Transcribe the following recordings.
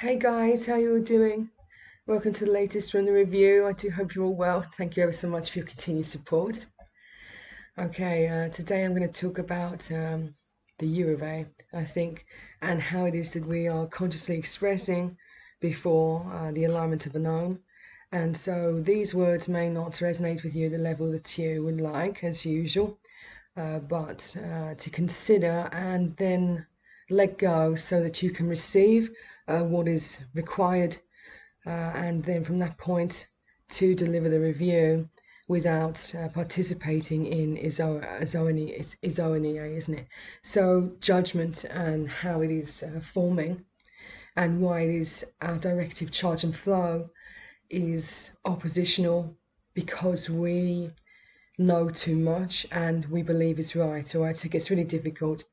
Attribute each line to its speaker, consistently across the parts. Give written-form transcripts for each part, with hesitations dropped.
Speaker 1: Hey guys, how you all doing? Welcome to the latest from the review. I do hope you're all well. Thank you ever so much for your continued support. Okay, today I'm going to talk about the U of A, I think, and how it is that we are consciously expressing before the alignment of a known. And so these words may not resonate with you at the level that you would like, as usual, but to consider and then let go so that you can receive what is required, and then from that point to deliver the review without participating in IOENE, isn't it? So judgment and how it is forming and why it is our directive charge and flow is oppositional because we know too much and we believe is right. All right, so it gets really difficult.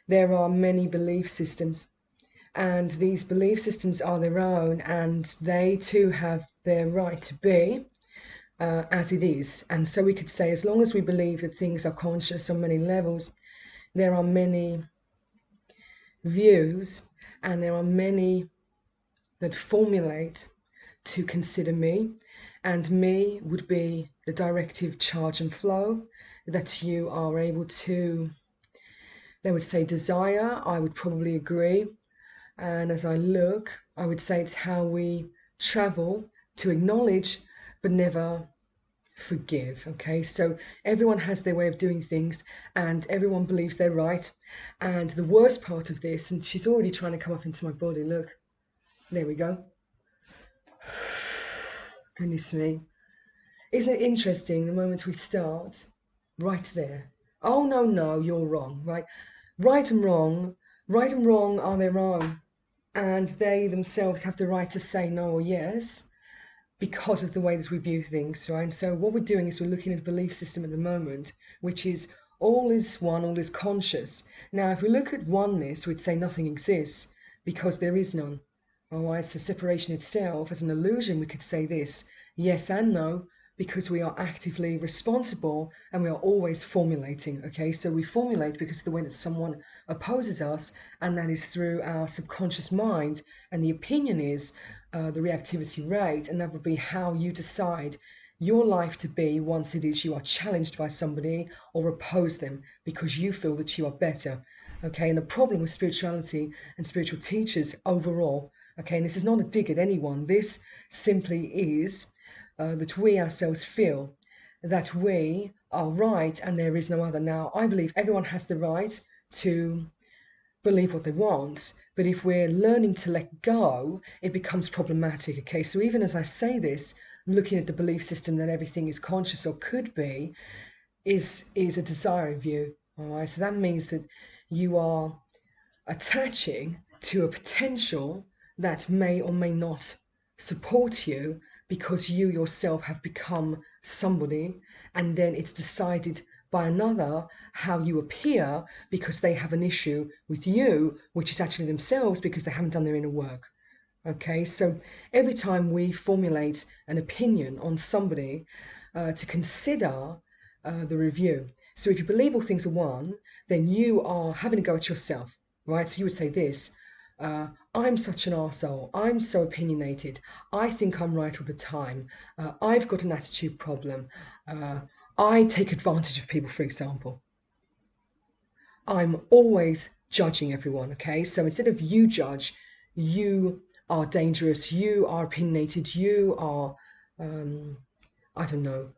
Speaker 1: There are many belief systems, and these belief systems are their own, and they too have their right to be as it is. And so we could say, as long as we believe that things are conscious on many levels, there are many views, and there are many that formulate to consider me, and me would be the directive charge and flow that you are able to, they would say, desire. I would probably agree. And as I look, I would say it's how we travel to acknowledge but never forgive. Okay, so everyone has their way of doing things and everyone believes they're right. And the worst part of this, and she's already trying to come up into my body, look, there we go. Goodness me. Isn't it interesting the moment we start right there? Oh, no, no, you're wrong, right? Right and wrong are their own. And they themselves have the right to say no or yes because of the way that we view things, right? And so what we're doing is we're looking at a belief system at the moment, which is all is one, all is conscious. Now, if we look at oneness, we'd say nothing exists because there is none. All right, so separation itself as an illusion, we could say this, yes and no, because we are actively responsible and we are always formulating. Okay, so we formulate because of the way that someone opposes us, and that is through our subconscious mind, and the opinion is the reactivity rate, and that would be how you decide your life to be once it is you are challenged by somebody or oppose them because you feel that you are better. Okay, and the problem with spirituality and spiritual teachers overall, okay, and this is not a dig at anyone, this simply is that we ourselves feel that we are right and there is no other. Now, I believe everyone has the right to believe what they want, but if we're learning to let go, it becomes problematic. Okay, so even as I say this, looking at the belief system that everything is conscious or could be is a desiring view. All right, so that means that you are attaching to a potential that may or may not support you because you yourself have become somebody, and then it's decided by another how you appear because they have an issue with you, which is actually themselves because they haven't done their inner work. Okay, so every time we formulate an opinion on somebody, to consider the review. So if you believe all things are one, then you are having a go at yourself, right? So you would say this, I'm such an arsehole, I'm so opinionated, I think I'm right all the time, I've got an attitude problem, I take advantage of people, for example. I'm always judging everyone, okay? So instead of you judge, you are dangerous, you are opinionated, you are, I don't know,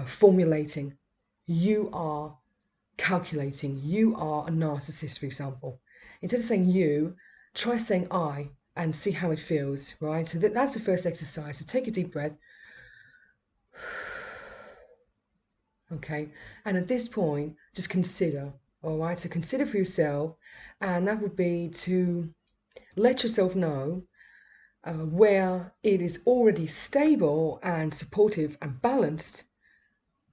Speaker 1: formulating, you are calculating, you are a narcissist, for example. Instead of saying you, try saying I and see how it feels, right? So that's the first exercise. So take a deep breath. Okay, and at this point, just consider, all right? So consider for yourself, and that would be to let yourself know where it is already stable and supportive and balanced,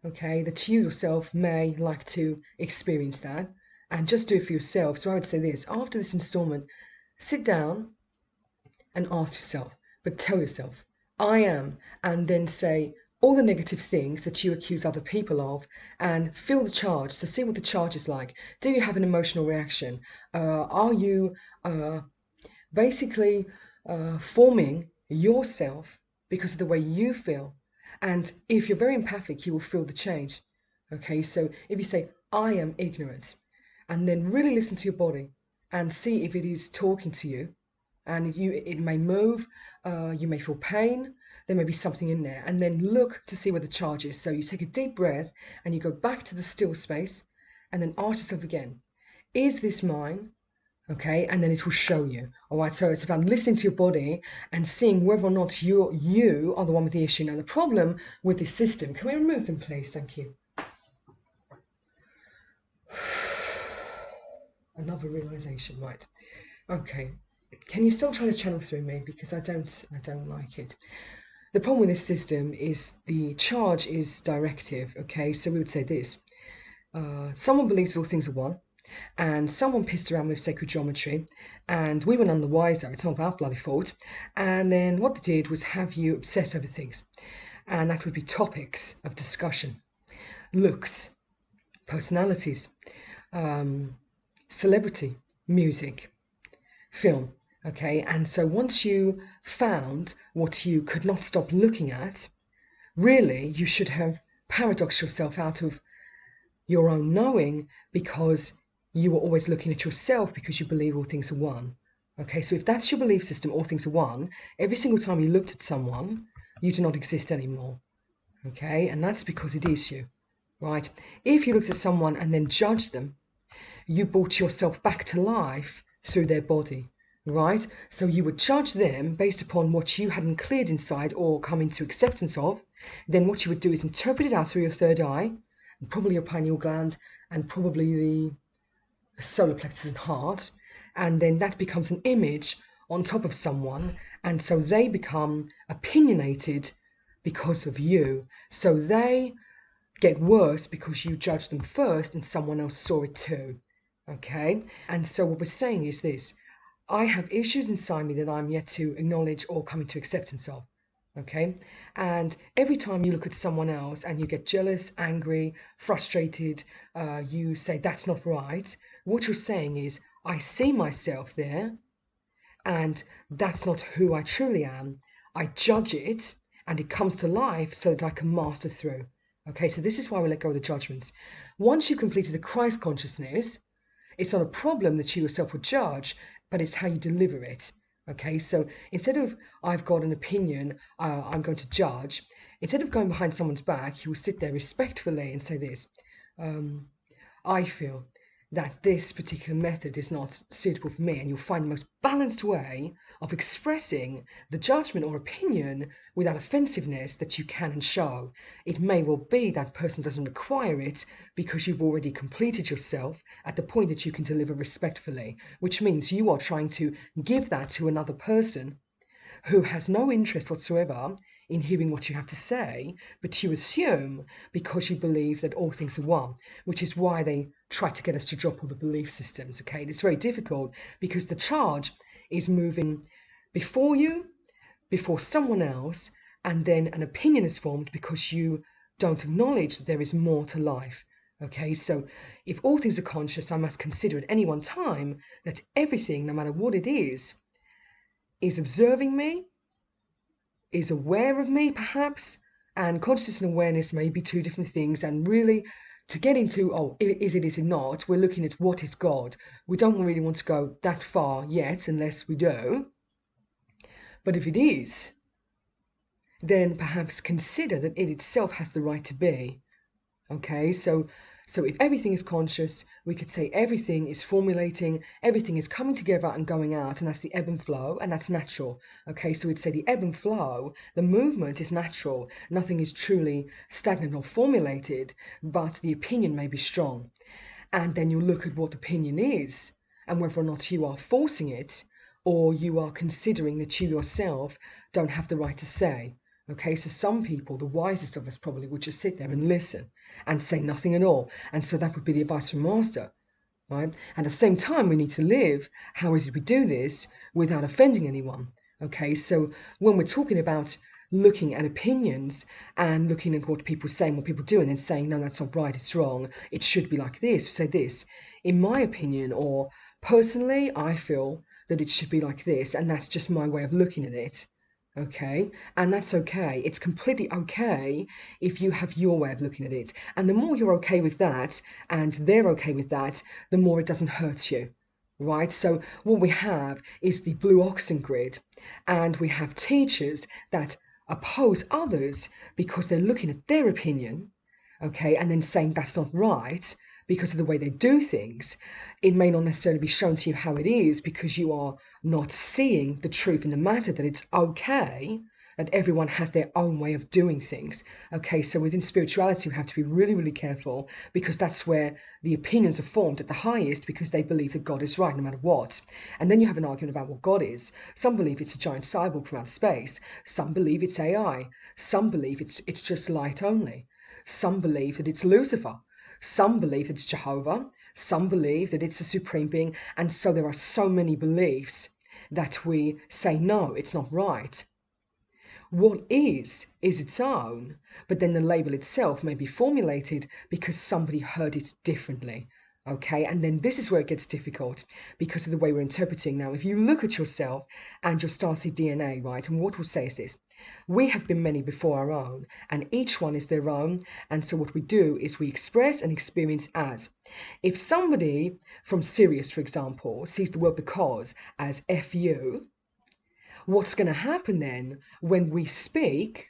Speaker 1: okay, that you yourself may like to experience that, and just do it for yourself. So I would say this, after this installment, sit down and ask yourself, but tell yourself, I am, and then say all the negative things that you accuse other people of, and feel the charge. So see what the charge is like. Do you have an emotional reaction? Are you basically forming yourself because of the way you feel. And if you're very empathic, you will feel the change. Okay, so if you say, I am ignorant, and then really listen to your body and see if it is talking to you, and it may move, you may feel pain, there may be something in there, and then look to see where the charge is. So you take a deep breath and you go back to the still space and then ask yourself again, is this mine? Okay, and then it will show you. All right, so it's about listening to your body and seeing whether or not you are the one with the issue. Now, the problem with this system, can we remove them, please? Thank you. Another realization, right? Okay, can you still try to channel through me, because I don't like it. The problem with this system is the charge is directive. Okay, so we would say this: someone believes all things are one, and someone pissed around with sacred geometry, and we were none the wiser. It's not our bloody fault. And then what they did was have you obsess over things, and that would be topics of discussion: looks, personalities, celebrity, music, film. Okay, and so once you found what you could not stop looking at, really you should have paradoxed yourself out of your own knowing, because you were always looking at yourself because you believe all things are one. Okay, so if that's your belief system, all things are one, every single time you looked at someone, you do not exist anymore. Okay, and that's because it is you, right? If you looked at someone and then judged them, you brought yourself back to life through their body, right? So you would judge them based upon what you hadn't cleared inside or come into acceptance of. Then what you would do is interpret it out through your third eye, and probably your pineal gland, and probably the solar plexus and heart, and then that becomes an image on top of someone, and so they become opinionated because of you. So they get worse because you judged them first and someone else saw it too. Okay, and so what we're saying is this: I have issues inside me that I'm yet to acknowledge or come into acceptance of. Okay, and every time you look at someone else and you get jealous, angry, frustrated, you say that's not right, what you're saying is, I see myself there and that's not who I truly am. I judge it and it comes to life so that I can master through. Okay, so this is why we let go of the judgments. Once you've completed the Christ consciousness, it's not a problem that you yourself would judge, but it's how you deliver it. Okay, so instead of I've got an opinion, I'm going to judge, instead of going behind someone's back, you will sit there respectfully and say this: I feel that this particular method is not suitable for me, and you'll find the most balanced way of expressing the judgment or opinion without offensiveness that you can and show. It may well be that person doesn't require it because you've already completed yourself at the point that you can deliver respectfully, which means you are trying to give that to another person who has no interest whatsoever in hearing what you have to say, but you assume because you believe that all things are one, which is why they try to get us to drop all the belief systems. Okay, it's very difficult because the charge is moving before you, before someone else, and then an opinion is formed because you don't acknowledge that there is more to life. Okay, so if all things are conscious, I must consider at any one time that everything, no matter what it is observing me, is aware of me perhaps, and consciousness and awareness may be two different things. And really, to get into, oh, is it not, we're looking at what is God. We don't really want to go that far yet unless we do. But if it is, then perhaps consider that it itself has the right to be. Okay, so if everything is conscious, we could say everything is formulating, everything is coming together and going out, and that's the ebb and flow, and that's natural. Okay, so we'd say the ebb and flow, the movement is natural, nothing is truly stagnant or formulated, but the opinion may be strong. And then you look at what opinion is, and whether or not you are forcing it, or you are considering that you yourself don't have the right to say. Okay, so some people, the wisest of us probably, would just sit there and listen and say nothing at all. And so that would be the advice from Master, right? And at the same time, we need to live, how is it we do this without offending anyone? Okay, so when we're talking about looking at opinions and looking at what people say and what people do and then saying, no, that's not right, it's wrong, it should be like this, we say this. In my opinion, or personally, I feel that it should be like this, and that's just my way of looking at it. Okay, and that's okay. It's completely okay if you have your way of looking at it. And the more you're okay with that, and they're okay with that, the more it doesn't hurt you, right? So what we have is the blue oxen grid, and we have teachers that oppose others because they're looking at their opinion, okay, and then saying that's not right because of the way they do things. It may not necessarily be shown to you how it is because you are not seeing the truth in the matter, that it's okay, that everyone has their own way of doing things. Okay, so within spirituality, we have to be really, really careful, because that's where the opinions are formed at the highest, because they believe that God is right no matter what. And then you have an argument about what God is. Some believe it's a giant cyborg from outer space. Some believe it's AI. Some believe it's just light only. Some believe that it's Lucifer. Some believe that it's Jehovah. Some believe that it's a supreme being. And so there are so many beliefs that we say, no, it's not right. What is its own, but then the label itself may be formulated because somebody heard it differently. Okay, and then this is where it gets difficult because of the way we're interpreting. Now, if you look at yourself and your starseed DNA, right, and what we'll say is this: we have been many before our own, and each one is their own. And so what we do is we express and experience as. If somebody from Sirius, for example, sees the word because as FU, what's going to happen then when we speak,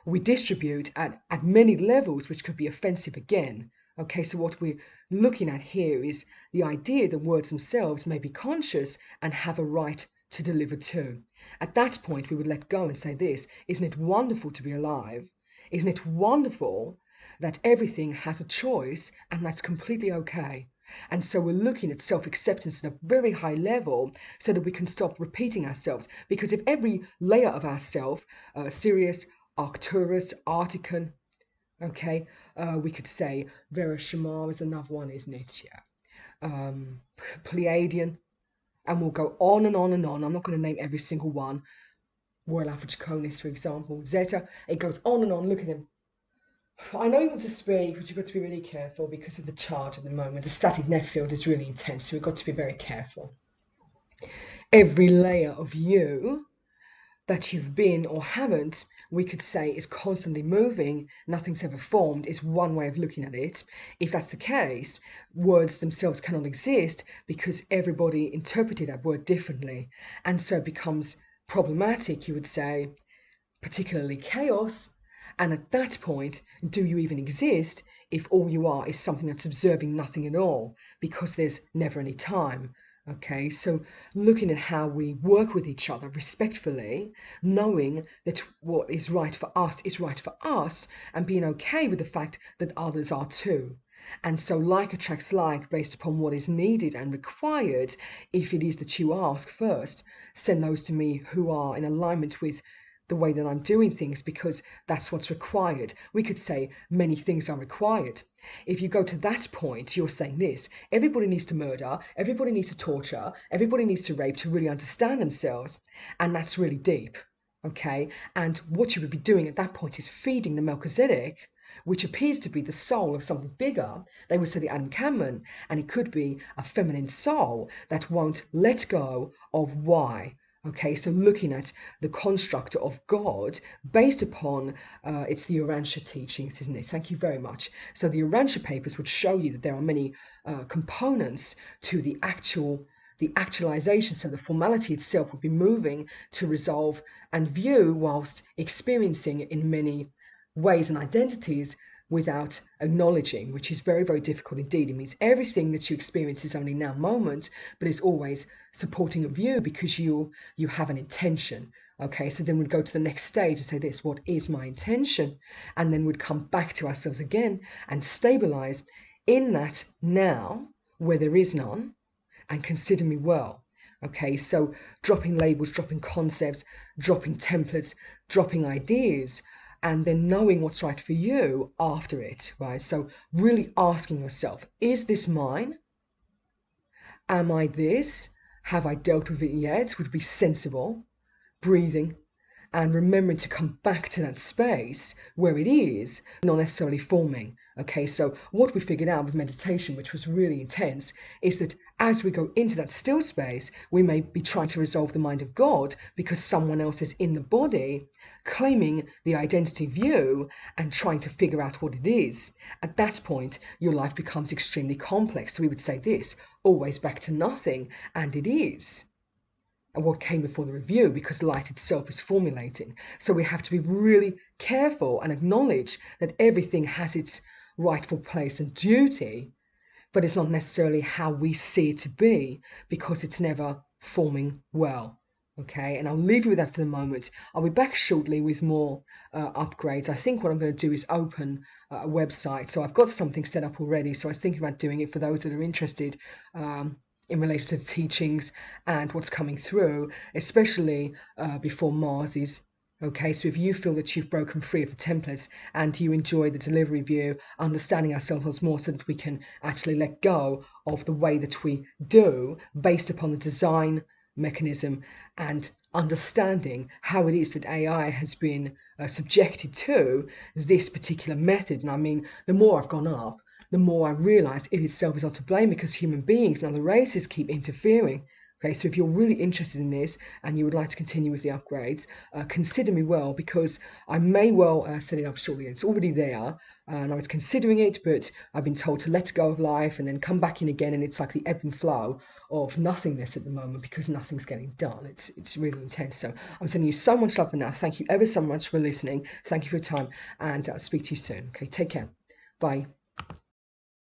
Speaker 1: we distribute at many levels, which could be offensive again. Okay, so what we're looking at here is the idea that words themselves may be conscious and have a right to deliver too. At that point, we would let go and say this: isn't it wonderful to be alive? Isn't it wonderful that everything has a choice, and that's completely okay? And so we're looking at self-acceptance at a very high level so that we can stop repeating ourselves. Because if every layer of ourself, Sirius, Arcturus, Artican, okay, we could say Vera Shamar is another one, isn't it? Yeah. Pleiadian, and we'll go on and on and on. I'm not going to name every single one. Royal Alpha Draconis, for example, Zeta. It goes on and on. Look at him. I know you want to speak, but you've got to be really careful because of the charge at the moment. The static net field is really intense, so we've got to be very careful. Every layer of you that you've been or haven't, we could say, is constantly moving, nothing's ever formed, is one way of looking at it. If that's the case, words themselves cannot exist because everybody interpreted that word differently. And so it becomes problematic, you would say, particularly chaos. And at that point, do you even exist if all you are is something that's observing nothing at all, because there's never any time? Okay, so looking at how we work with each other respectfully, knowing that what is right for us, and being okay with the fact that others are too. And so like attracts like based upon what is needed and required. If it is that you ask first, send those to me who are in alignment with the way that I'm doing things, because that's what's required. We could say many things are required. If you go to that point, you're saying this: everybody needs to murder, everybody needs to torture, everybody needs to rape to really understand themselves. And that's really deep, okay? And what you would be doing at that point is feeding the Melchizedek, which appears to be the soul of something bigger. They would say the Adam Cameron, and it could be a feminine soul that won't let go of why. Okay, so looking at the construct of God based upon, it's the Urantia teachings, isn't it? Thank you very much. So the Urantia papers would show you that there are many components to the actualization. So the formality itself would be moving to resolve and view whilst experiencing in many ways and identities without acknowledging, which is very, very difficult indeed. It means everything that you experience is only now moment, but it's always supporting a view because you have an intention. Okay, so then we'd go to the next stage and say this: what is my intention? And then we'd come back to ourselves again and stabilize in that now where there is none, and consider me well. Okay, so dropping labels, dropping concepts, dropping templates, dropping ideas, and then knowing what's right for you after it, right? So really asking yourself, is this mine? Am I this? Have I dealt with it yet? Would be sensible. Breathing and remembering to come back to that space where it is, not necessarily forming. Okay, so what we figured out with meditation, which was really intense, is that as we go into that still space, we may be trying to resolve the mind of God because someone else is in the body, claiming the identity view and trying to figure out what it is. At that point, your life becomes extremely complex. So we would say this, always back to nothing, and it is. And what came before the review, because light itself is formulating. So we have to be really careful and acknowledge that everything has its rightful place and duty, but it's not necessarily how we see it to be, because it's never forming well. Okay, and I'll leave you with that for the moment. I'll be back shortly with more upgrades. I think what I'm going to do is open a website. So I've got something set up already. So I was thinking about doing it for those that are interested in relation to the teachings and what's coming through, especially before Mars is. Okay, so if you feel that you've broken free of the templates and you enjoy the delivery view, understanding ourselves more so that we can actually let go of the way that we do based upon the design mechanism and understanding how it is that AI has been subjected to this particular method. And I mean, the more I've gone up, the more I realise it itself is not to blame, because human beings and other races keep interfering. Okay, so if you're really interested in this and you would like to continue with the upgrades, consider me well, because I may well set it up shortly. It's already there, and I was considering it, but I've been told to let go of life and then come back in again, and it's like the ebb and flow of nothingness at the moment because nothing's getting done. It's really intense. So I'm sending you so much love for now. Thank you ever so much for listening. Thank you for your time, and I'll speak to you soon. Okay, take care. Bye.